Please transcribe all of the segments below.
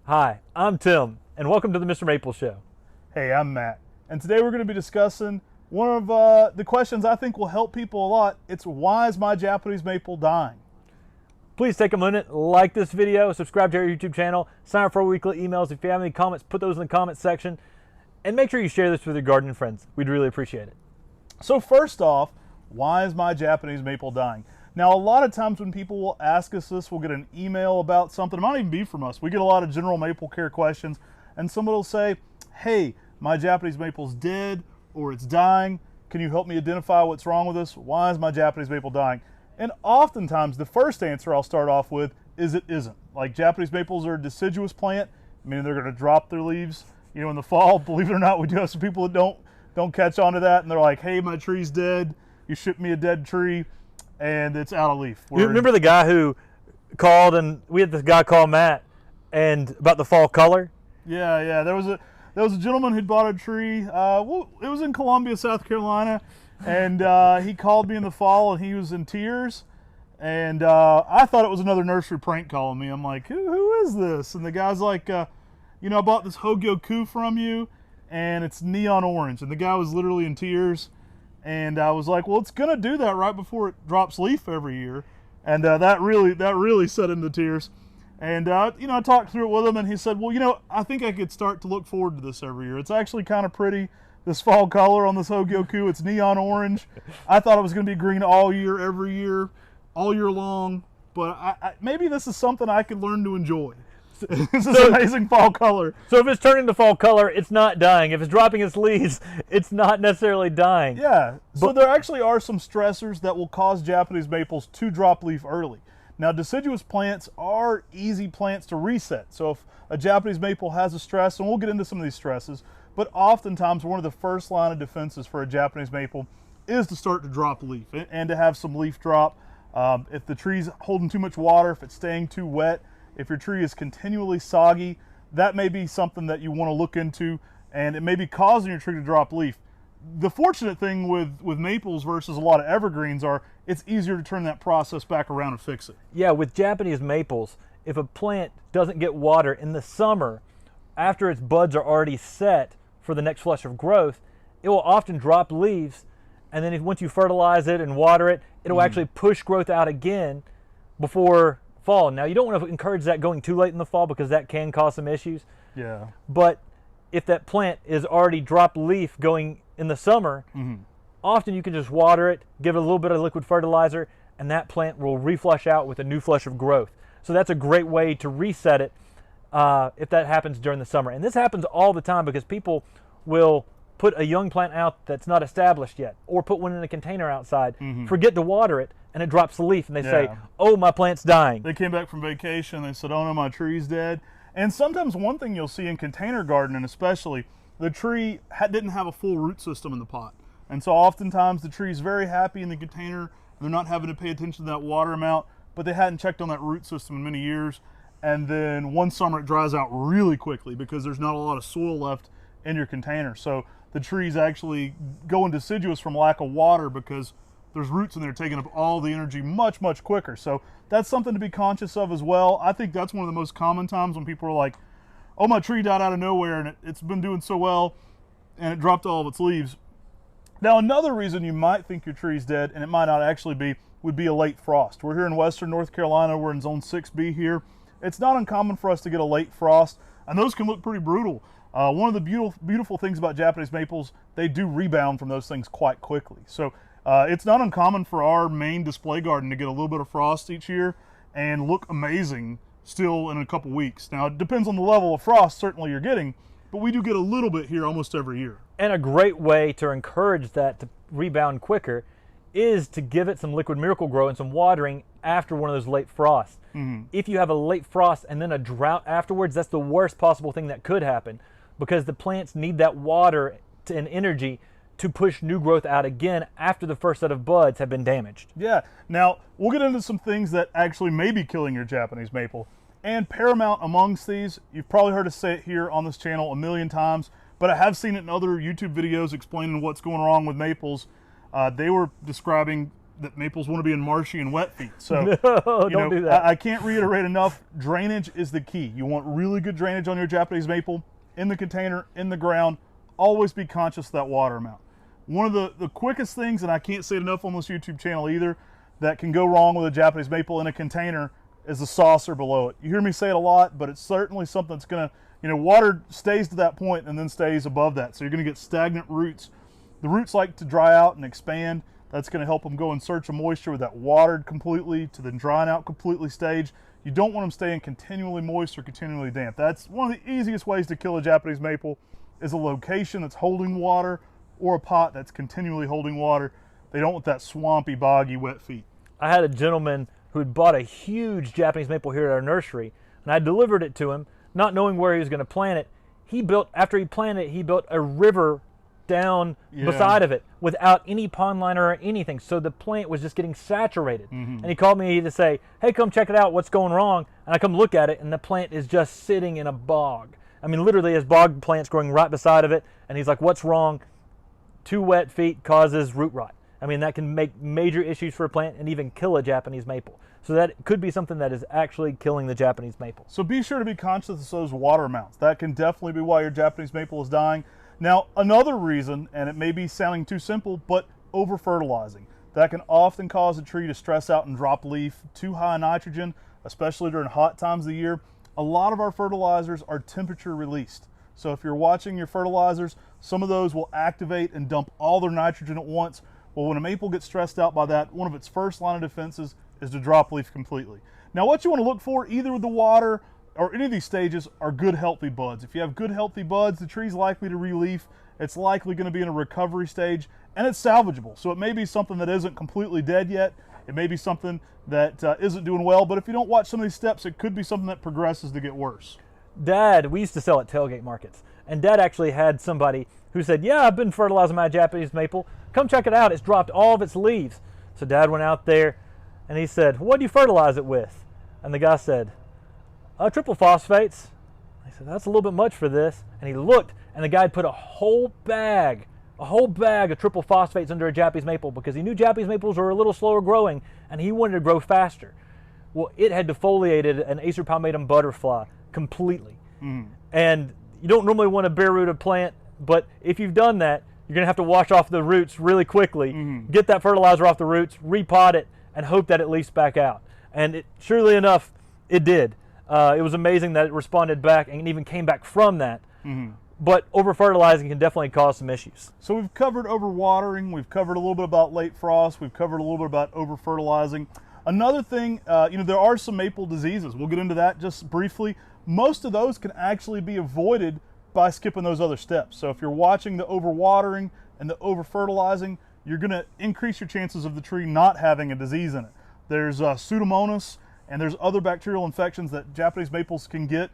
Hi, I'm Tim, and welcome to the Mr. Maple Show. Hey, I'm Matt, and today we're going to be discussing one of the questions I think will help people a lot. It's, why is my Japanese maple dying? Please take a minute, like this video, subscribe to our YouTube channel, sign up for our weekly emails. If you have any comments, put those in the comments section, and make sure you share this with your gardening friends. We'd really appreciate it. So first off, why is my Japanese maple dying? Now, a lot of times when people will ask us this, we'll get an email about something. It might even be from us. We get a lot of general maple care questions, and somebody will say, hey, my Japanese maple's dead or it's dying. Can you help me identify what's wrong with this? Why is my Japanese maple dying? And oftentimes the first answer I'll start off with is it isn't. Like, Japanese maples are a deciduous plant, meaning they're going to drop their leaves, you know, in the fall. Believe it or not, we do have some people that don't catch on to that, and they're like, hey, my tree's dead. You shipped me a dead tree, and it's out of leaf. You remember the guy who called, and we had this guy call Matt, and about the fall color? Yeah. There was a gentleman who'd bought a tree. Well, it was in Columbia, South Carolina, and he called me in the fall, and he was in tears. And I thought it was another nursery prank calling me. I'm like, who is this? And the guy's like, you know, I bought this Hogyoku from you, and it's neon orange. And the guy was literally in tears. And I was like, well, it's gonna do that right before it drops leaf every year. And that really set him to tears. And you know, I talked through it with him, and he said, well, you know, I think I could start to look forward to this every year. It's actually kind of pretty, this fall color on this Hogyoku. It's neon orange. I thought it was gonna be green all year, every year, all year long. But maybe this is something I could learn to enjoy. This is an amazing fall color. So if it's turning to fall color, it's not dying. If it's dropping its leaves, it's not necessarily dying. Yeah, so there actually are some stressors that will cause Japanese maples to drop leaf early. Now, deciduous plants are easy plants to reset. So if a Japanese maple has a stress, and we'll get into some of these stresses, but oftentimes one of the first line of defenses for a Japanese maple is to start to drop leaf and to have some leaf drop. If the tree's holding too much water, if it's staying too wet, if your tree is continually soggy, that may be something that you want to look into, and it may be causing your tree to drop leaf. The fortunate thing with maples versus a lot of evergreens are it's easier to turn that process back around and fix it. Yeah, with Japanese maples, if a plant doesn't get water in the summer, after its buds are already set for the next flush of growth, it will often drop leaves, and then once you fertilize it and water it, it'll actually push growth out again before fall. Now, you don't want to encourage that going too late in the fall because that can cause some issues. Yeah. But if that plant is already dropped leaf going in the summer, often you can just water it, give it a little bit of liquid fertilizer, and that plant will reflush out with a new flush of growth. So that's a great way to reset it if that happens during the summer. And this happens all the time because people will put a young plant out that's not established yet, or put one in a container outside, forget to water it, and it drops the leaf, and they say, oh, my plant's dying. They came back from vacation, they said, oh no, my tree's dead. And sometimes one thing you'll see in container gardening especially, the tree didn't have a full root system in the pot. And so oftentimes the tree's very happy in the container, and they're not having to pay attention to that water amount, but they hadn't checked on that root system in many years. And then one summer it dries out really quickly because there's not a lot of soil left in your container. So the tree's actually going deciduous from lack of water because there's roots in there taking up all the energy much, much quicker. So that's something to be conscious of as well. I think that's one of the most common times when people are like, oh, my tree died out of nowhere and it's been doing so well and it dropped all of its leaves. Now, another reason you might think your tree's dead, and it might not actually be, would be a late frost. We're here in western North Carolina. We're in zone 6B here. It's not uncommon for us to get a late frost, and those can look pretty brutal. One of the beautiful things about Japanese maples, they do rebound from those things quite quickly. So it's not uncommon for our main display garden to get a little bit of frost each year and look amazing still in a couple weeks. Now, it depends on the level of frost certainly you're getting, but we do get a little bit here almost every year. And a great way to encourage that to rebound quicker is to give it some liquid miracle grow and some watering after one of those late frosts. If you have a late frost and then a drought afterwards, that's the worst possible thing that could happen, because the plants need that water and energy to push new growth out again after the first set of buds have been damaged. Yeah. Now, we'll get into some things that actually may be killing your Japanese maple. And paramount amongst these, you've probably heard us say it here on this channel a million times, but I have seen it in other YouTube videos explaining what's going wrong with maples. They were describing that maples want to be in marshy and wet feet. So No, don't do that. I can't reiterate enough, drainage is the key. You want really good drainage on your Japanese maple, in the container, in the ground. Always be conscious of that water amount. One of the quickest things, and I can't say it enough on this YouTube channel either, that can go wrong with a Japanese maple in a container is the saucer below it. You hear me say it a lot, but it's certainly something that's gonna, water stays to that point and then stays above that. So you're gonna get stagnant roots. The roots like to dry out and expand. That's gonna help them go in search of moisture with that watered completely to then drying out completely stage. You don't want them staying continually moist or continually damp. That's one of the easiest ways to kill a Japanese maple, is a location that's holding water or a pot that's continually holding water. They don't want that swampy, boggy, wet feet. I had a gentleman who had bought a huge Japanese maple here at our nursery, and I delivered it to him, not knowing where he was going to plant it. After he planted it, he built a river down beside of it without any pond liner or anything. So the plant was just getting saturated. And he called me to say, hey, come check it out. What's going wrong? And I come look at it, and the plant is just sitting in a bog. I mean, literally, his bog plant's growing right beside of it. And he's like, what's wrong? Too wet feet causes root rot. I mean, that can make major issues for a plant and even kill a Japanese maple. So that could be something that is actually killing the Japanese maple. So be sure to be conscious of those water amounts. That can definitely be why your Japanese maple is dying. Now, another reason, and it may be sounding too simple, but over-fertilizing. That can often cause a tree to stress out and drop leaf. Too high nitrogen, especially during hot times of the year. A lot of our fertilizers are temperature released. So if you're watching your fertilizers, some of those will activate and dump all their nitrogen at once. Well, when a maple gets stressed out by that, one of its first line of defenses is to drop leaf completely. Now, what you want to look for, either with the water or any of these stages, are good healthy buds. If you have good healthy buds, the tree's likely to re-leaf. It's likely going to be in a recovery stage, and it's salvageable. So it may be something that isn't completely dead yet. It may be something that isn't doing well, but if you don't watch some of these steps, it could be something that progresses to get worse. Dad, we used to sell at tailgate markets, and Dad actually had somebody who said, yeah, I've been fertilizing my Japanese maple. Come check it out. It's dropped all of its leaves. So Dad went out there, and he said, what do you fertilize it with? And the guy said, triple phosphates. I said, that's a little bit much for this. And he looked, and the guy had put a whole bag of triple phosphates under a Japanese maple because he knew Japanese maples were a little slower growing, and he wanted to grow faster. Well, it had defoliated an Acer palmatum butterfly completely. And you don't normally want to bare root a plant, but if you've done that, you're going to have to wash off the roots really quickly, get that fertilizer off the roots, repot it, and hope that it leafs back out. And surely enough, it did. It was amazing that it responded back and even came back from that. But over-fertilizing can definitely cause some issues. So we've covered overwatering, we've covered a little bit about late frost, we've covered a little bit about over-fertilizing. Another thing, there are some maple diseases. We'll get into that just briefly. Most of those can actually be avoided by skipping those other steps. So if you're watching the overwatering and the over-fertilizing, you're going to increase your chances of the tree not having a disease in it. There's Pseudomonas, and there's other bacterial infections that Japanese maples can get.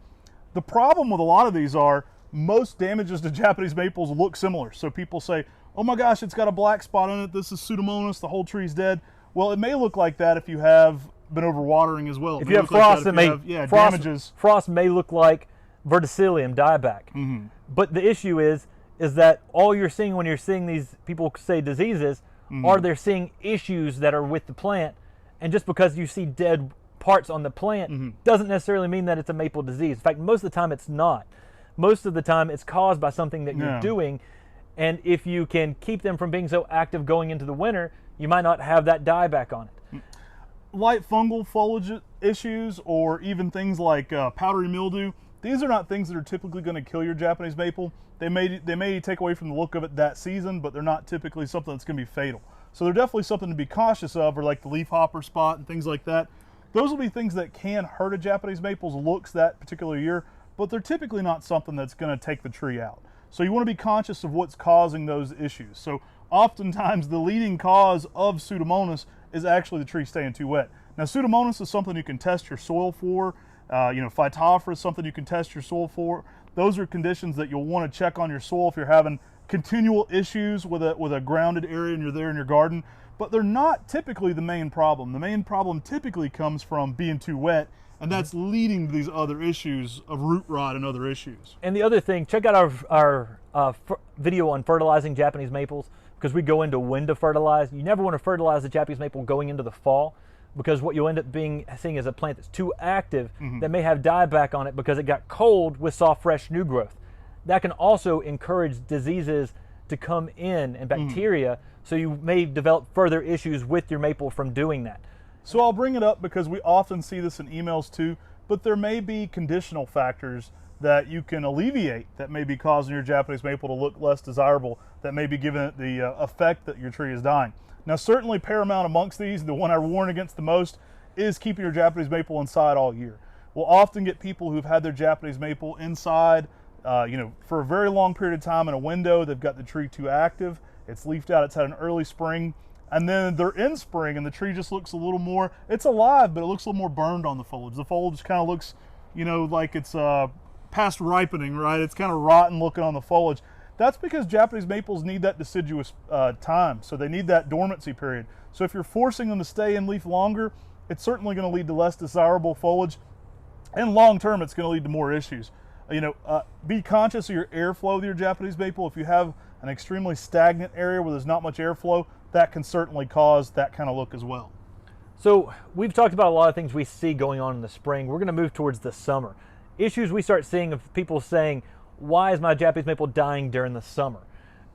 The problem with a lot of these are most damages to Japanese maples look similar. So people say, oh my gosh, it's got a black spot on it. This is Pseudomonas, the whole tree's dead. Well, it may look like that if you have been overwatering as well. If you have frost, damages. Frost may look like verticillium dieback. But the issue is that all you're seeing when you're seeing these people say diseases are they're seeing issues that are with the plant. And just because you see dead parts on the plant doesn't necessarily mean that it's a maple disease. In fact, most of the time it's not. Most of the time it's caused by something that you're doing. And if you can keep them from being so active going into the winter, you might not have that dieback on it. Light fungal foliage issues, or even things like powdery mildew, these are not things that are typically going to kill your Japanese maple. They may take away from the look of it that season, but they're not typically something that's going to be fatal. So they're definitely something to be cautious of, or like the leaf hopper spot and things like that. Those will be things that can hurt a Japanese maple's looks that particular year, but they're typically not something that's going to take the tree out. So you want to be conscious of what's causing those issues. So oftentimes the leading cause of Pseudomonas is actually the tree staying too wet. Now, Pseudomonas is something you can test your soil for. Phytophthora is something you can test your soil for. Those are conditions that you'll want to check on your soil if you're having continual issues with a grounded area and you're there in your garden. But they're not typically the main problem. The main problem typically comes from being too wet, and that's leading to these other issues of root rot and other issues. And the other thing, check out our video on fertilizing Japanese maples, because we go into when to fertilize. You never want to fertilize the Japanese maple going into the fall, because what you'll end up seeing is a plant that's too active that may have dieback on it because it got cold with soft, fresh new growth. That can also encourage diseases to come in and bacteria, so you may develop further issues with your maple from doing that. So I'll bring it up because we often see this in emails too, but there may be conditional factors that you can alleviate that may be causing your Japanese maple to look less desirable, that may be giving it the effect that your tree is dying. Now, certainly paramount amongst these, the one I warn against the most, is keeping your Japanese maple inside all year. We'll often get people who've had their Japanese maple inside for a very long period of time in a window. They've got the tree too active, it's leafed out, it's had an early spring, and then they're in spring and the tree just looks a little more, it's alive, but it looks a little more burned on the foliage. The foliage kind of looks, like it's past ripening, right? It's kind of rotten looking on the foliage. That's because Japanese maples need that deciduous time, so they need that dormancy period. So if you're forcing them to stay in leaf longer, it's certainly going to lead to less desirable foliage, and long term it's going to lead to more issues. Be conscious of your airflow with your Japanese maple. If you have an extremely stagnant area where there's not much airflow, that can certainly cause that kind of look as well. So we've talked about a lot of things we see going on in the spring. We're going to move towards the summer. Issues we start seeing of people saying, why is my Japanese maple dying during the summer?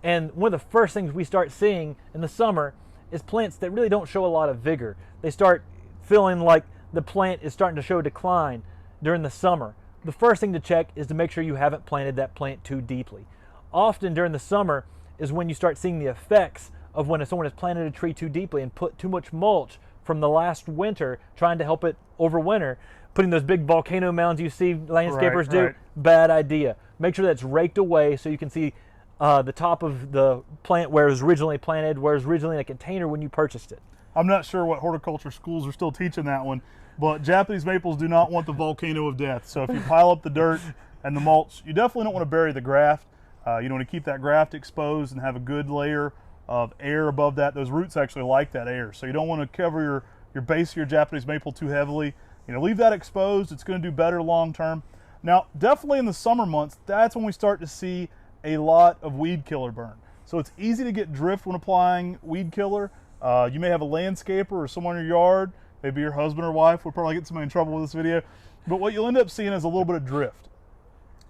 And one of the first things we start seeing in the summer is plants that really don't show a lot of vigor. They start feeling like the plant is starting to show decline during the summer. The first thing to check is to make sure you haven't planted that plant too deeply. Often during the summer is when you start seeing the effects of when someone has planted a tree too deeply and put too much mulch from the last winter trying to help it overwinter. Putting those big volcano mounds you see landscapers do, bad idea. Make sure that's raked away so you can see the top of the plant where it was originally planted, where it was originally in a container when you purchased it. I'm not sure what horticulture schools are still teaching that one, but Japanese maples do not want the volcano of death. So if you pile up the dirt and the mulch, you definitely don't want to bury the graft. You want to keep that graft exposed and have a good layer of air above that. Those roots actually like that air. So you don't want to cover your base of your Japanese maple too heavily. Leave that exposed. It's going to do better long term. Now, definitely in the summer months, that's when we start to see a lot of weed killer burn. So it's easy to get drift when applying weed killer. You may have a landscaper or someone in your yard, maybe your husband or wife. We'll probably get somebody in trouble with this video. But what you'll end up seeing is a little bit of drift.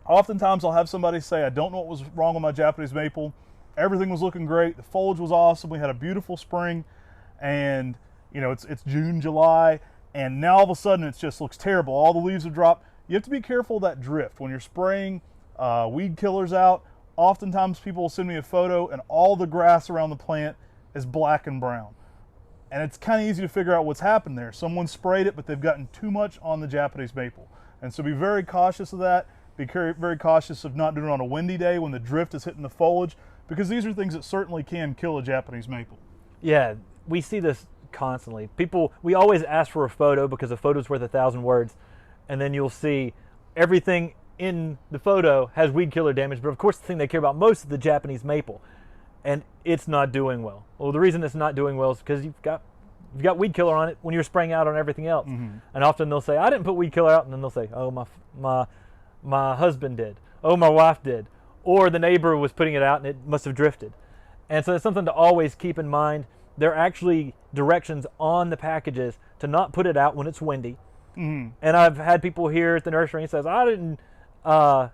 Oftentimes I'll have somebody say, I don't know what was wrong with my Japanese maple. Everything was looking great. The foliage was awesome. We had a beautiful spring, and it's June, July, and now all of a sudden it just looks terrible. All the leaves have dropped. You have to be careful of that drift. When you're spraying weed killers out, oftentimes people will send me a photo and all the grass around the plant is black and brown. And it's kind of easy to figure out what's happened there. Someone sprayed it, but they've gotten too much on the Japanese maple. And so be very cautious of that. Be very cautious of not doing it on a windy day when the drift is hitting the foliage, because these are things that certainly can kill a Japanese maple. Yeah, we see this constantly. We always ask for a photo because a photo's worth 1,000 words, and then you'll see everything in the photo has weed killer damage, but of course the thing they care about most is the Japanese maple, and it's not doing well. Well, the reason it's not doing well is because you've got weed killer on it when you're spraying out on everything else. And often they'll say, I didn't put weed killer out, and then they'll say, oh, my husband did, oh, my wife did, or the neighbor was putting it out and it must have drifted. And so it's something to always keep in mind. There are actually directions on the packages to not put it out when it's windy. And I've had people here at the nursery and says, I didn't put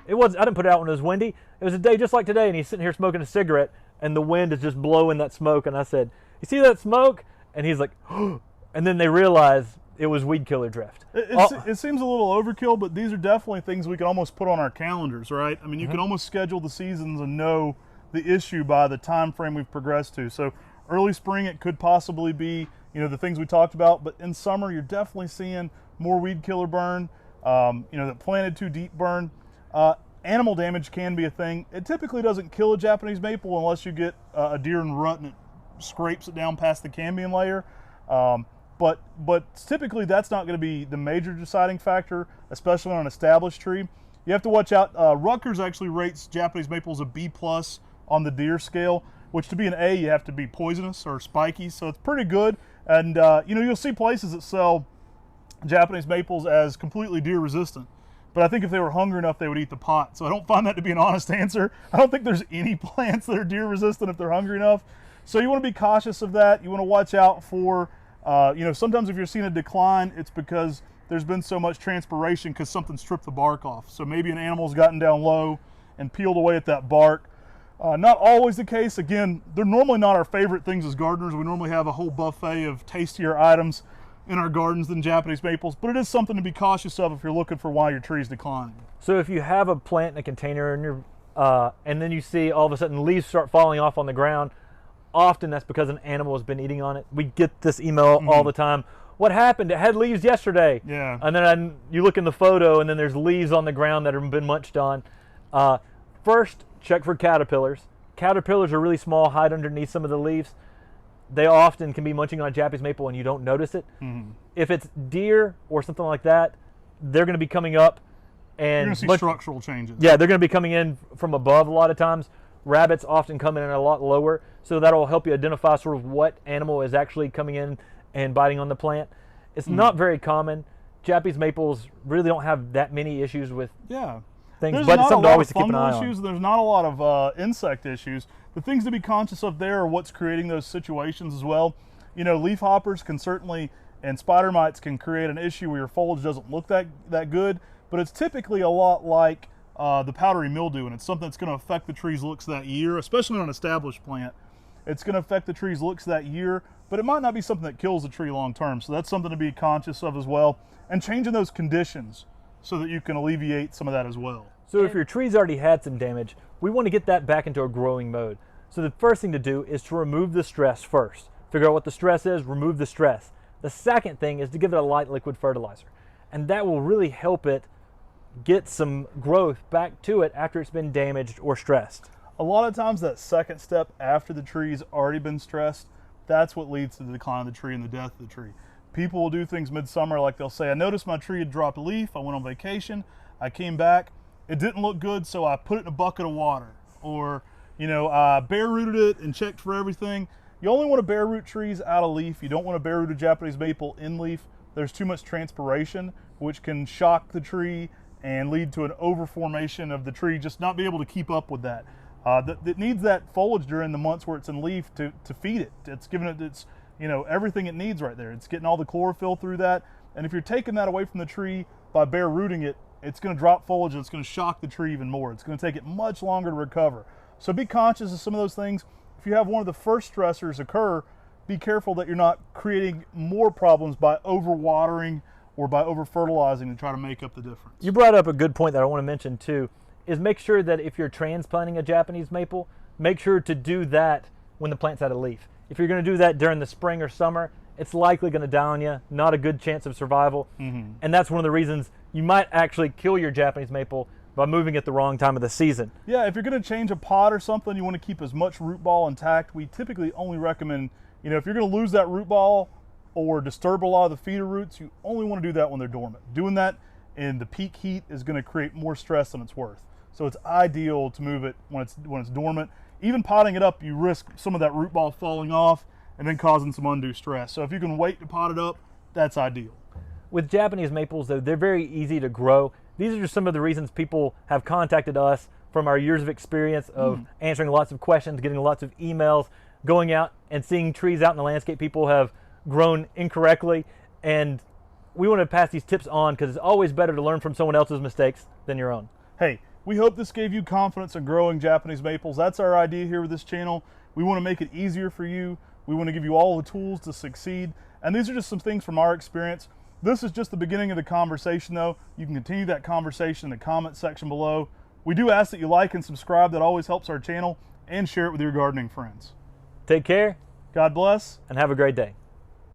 it out when it was windy. It was a day just like today, and he's sitting here smoking a cigarette, and the wind is just blowing that smoke. And I said, you see that smoke? And he's like, oh. And then they realize it was weed killer drift. It seems a little overkill, but these are definitely things we can almost put on our calendars, right? I mean, you can almost schedule the seasons and know the issue by the time frame we've progressed to. So early spring, it could possibly be, the things we talked about, but in summer, you're definitely seeing more weed killer burn, that planted too deep burn. Animal damage can be a thing. It typically doesn't kill a Japanese maple unless you get a deer and rut and it scrapes it down past the cambium layer. But typically that's not going to be the major deciding factor, especially on an established tree. You have to watch out. Rutgers actually rates Japanese maples a B+ on the deer scale, which to be an A, you have to be poisonous or spiky, so it's pretty good. And you'll see places that sell Japanese maples as completely deer resistant, but I think if they were hungry enough, they would eat the pot. So I don't find that to be an honest answer. I don't think there's any plants that are deer resistant if they're hungry enough. So you want to be cautious of that. You want to watch out for, sometimes if you're seeing a decline, it's because there's been so much transpiration because something stripped the bark off. So maybe an animal's gotten down low and peeled away at that bark. Not always the case. Again, they're normally not our favorite things as gardeners. We normally have a whole buffet of tastier items in our gardens than Japanese maples, but it is something to be cautious of if you're looking for why your tree's declining. So if you have a plant in a container and then you see all of a sudden leaves start falling off on the ground, often that's because an animal has been eating on it. We get this email all the time. What happened? It had leaves yesterday. Yeah. And then you look in the photo and then there's leaves on the ground that have been munched on. First, check for caterpillars. Caterpillars are really small, hide underneath some of the leaves. They often can be munching on a Japanese maple and you don't notice it. If it's deer or something like that, they're going to be coming up and you're going to see structural changes. Yeah, they're going to be coming in from above a lot of times. Rabbits often come in a lot lower, so that'll help you identify sort of what animal is actually coming in and biting on the plant. It's not very common. Japanese maples really don't have that many issues with things, but it's something to always keep an eye on. There's not a lot of insect issues. The things to be conscious of there are what's creating those situations as well. Leaf hoppers can certainly, and spider mites can create an issue where your foliage doesn't look that good, but it's typically a lot like the powdery mildew, and it's something that's going to affect the tree's looks that year, especially on an established plant. It's going to affect the tree's looks that year, but it might not be something that kills the tree long term, so that's something to be conscious of as well, and changing those conditions so that you can alleviate some of that as well. So if your tree's already had some damage, we want to get that back into a growing mode. So the first thing to do is to remove the stress first. Figure out what the stress is, remove the stress. The second thing is to give it a light liquid fertilizer. And that will really help it get some growth back to it after it's been damaged or stressed. A lot of times that second step after the tree's already been stressed, that's what leads to the decline of the tree and the death of the tree. People will do things midsummer like they'll say, I noticed my tree had dropped a leaf, I went on vacation, I came back, it didn't look good, so I put it in a bucket of water. Or, I bare rooted it and checked for everything. You only want to bare root trees out of leaf. You don't want to bare root a Japanese maple in leaf. There's too much transpiration, which can shock the tree and lead to an overformation of the tree, just not be able to keep up with that. It needs that foliage during the months where it's in leaf to feed it. It's giving it everything it needs right there. It's getting all the chlorophyll through that. And if you're taking that away from the tree by bare rooting it, it's going to drop foliage and it's going to shock the tree even more. It's going to take it much longer to recover. So be conscious of some of those things. If you have one of the first stressors occur, be careful that you're not creating more problems by overwatering or by over-fertilizing to try to make up the difference. You brought up a good point that I want to mention too, is make sure that if you're transplanting a Japanese maple, make sure to do that when the plant's out of leaf. If you're going to do that during the spring or summer, it's likely going to die on you, not a good chance of survival. And that's one of the reasons you might actually kill your Japanese maple by moving at the wrong time of the season. Yeah, if you're going to change a pot or something, you want to keep as much root ball intact. We typically only recommend, if you're going to lose that root ball or disturb a lot of the feeder roots, you only want to do that when they're dormant. Doing that in the peak heat is going to create more stress than it's worth. So it's ideal to move it when it's dormant. Even potting it up, you risk some of that root ball falling off and then causing some undue stress. So if you can wait to pot it up, that's ideal. With Japanese maples, though, they're very easy to grow. These are just some of the reasons people have contacted us from our years of experience of answering lots of questions, getting lots of emails, going out and seeing trees out in the landscape people have grown incorrectly. And we want to pass these tips on because it's always better to learn from someone else's mistakes than your own. Hey, we hope this gave you confidence in growing Japanese maples. That's our idea here with this channel. We want to make it easier for you. We want to give you all the tools to succeed. And these are just some things from our experience. This is just the beginning of the conversation though. You can continue that conversation in the comment section below. We do ask that you like and subscribe. That always helps our channel, and share it with your gardening friends. Take care. God bless. And have a great day.